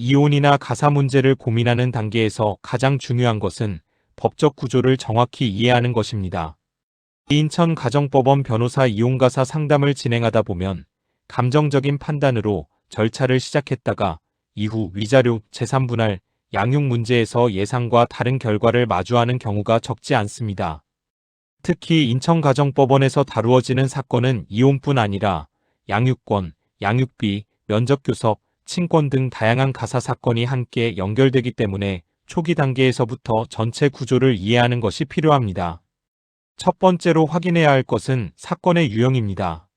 이혼이나 가사 문제를 고민하는 단계에서 가장 중요한 것은 법적 구조를 정확히 이해하는 것입니다. 인천가정법원 변호사 이혼가사 상담을 진행하다 보면 감정적인 판단으로 절차를 시작했다가 이후 위자료, 재산분할, 양육 문제에서 예상과 다른 결과를 마주하는 경우가 적지 않습니다. 특히 인천가정법원에서 다루어지는 사건은 이혼뿐 아니라 양육권, 양육비, 면접교섭, 친권 등 다양한 가사 사건이 함께 연결되기 때문에 초기 단계에서부터 전체 구조를 이해하는 것이 필요합니다. 첫 번째로 확인해야 할 것은 사건의 유형입니다.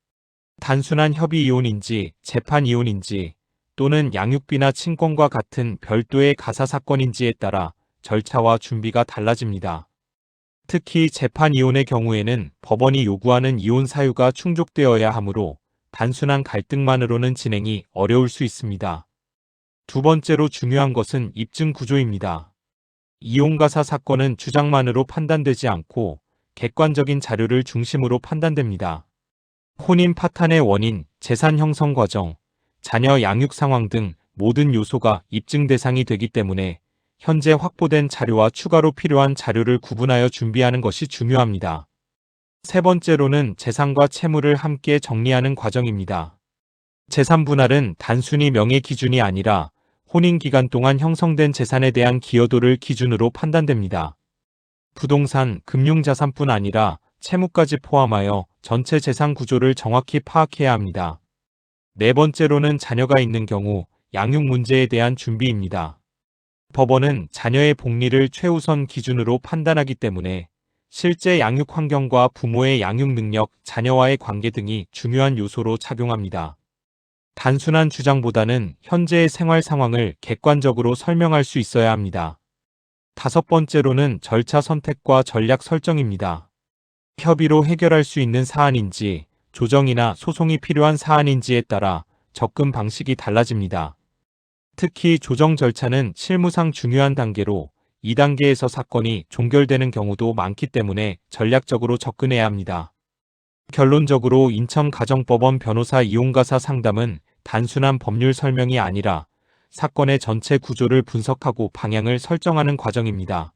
단순한 협의 이혼인지, 재판 이혼인지, 또는 양육비나 친권과 같은 별도의 가사 사건인지에 따라 절차와 준비가 달라집니다. 특히 재판 이혼의 경우에는 법원이 요구하는 이혼 사유가 충족되어야 하므로 단순한 갈등만으로는 진행이 어려울 수 있습니다. 두 번째로 중요한 것은 입증 구조입니다. 이혼 가사 사건은 주장만으로 판단되지 않고 객관적인 자료를 중심으로 판단됩니다. 혼인 파탄의 원인, 재산 형성 과정, 자녀 양육 상황 등 모든 요소가 입증 대상이 되기 때문에 현재 확보된 자료와 추가로 필요한 자료를 구분하여 준비하는 것이 중요합니다. 세 번째로는 재산과 채무를 함께 정리하는 과정입니다. 재산 분할은 단순히 명예 기준이 아니라 혼인 기간 동안 형성된 재산에 대한 기여도를 기준으로 판단됩니다. 부동산, 금융자산뿐 아니라 채무까지 포함하여 전체 재산 구조를 정확히 파악해야 합니다. 네 번째로는 자녀가 있는 경우 양육 문제에 대한 준비입니다. 법원은 자녀의 복리를 최우선 기준으로 판단하기 때문에 실제 양육 환경과 부모의 양육 능력, 자녀와의 관계 등이 중요한 요소로 작용합니다. 단순한 주장보다는 현재의 생활 상황을 객관적으로 설명할 수 있어야 합니다. 다섯 번째로는 절차 선택과 전략 설정입니다. 협의로 해결할 수 있는 사안인지, 조정이나 소송이 필요한 사안인지에 따라 접근 방식이 달라집니다. 특히 조정 절차는 실무상 중요한 단계로 2단계에서 사건이 종결되는 경우도 많기 때문에 전략적으로 접근해야 합니다. 결론적으로 인천가정법원 변호사 이혼가사 상담은 단순한 법률 설명이 아니라 사건의 전체 구조를 분석하고 방향을 설정하는 과정입니다.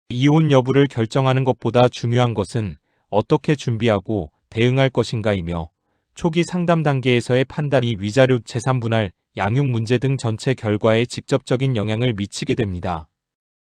이혼 여부를 결정하는 것보다 중요한 것은 어떻게 준비하고 대응할 것인가이며 초기 상담 단계에서의 판단이 위자료, 재산 분할, 양육 문제 등 전체 결과에 직접적인 영향을 미치게 됩니다.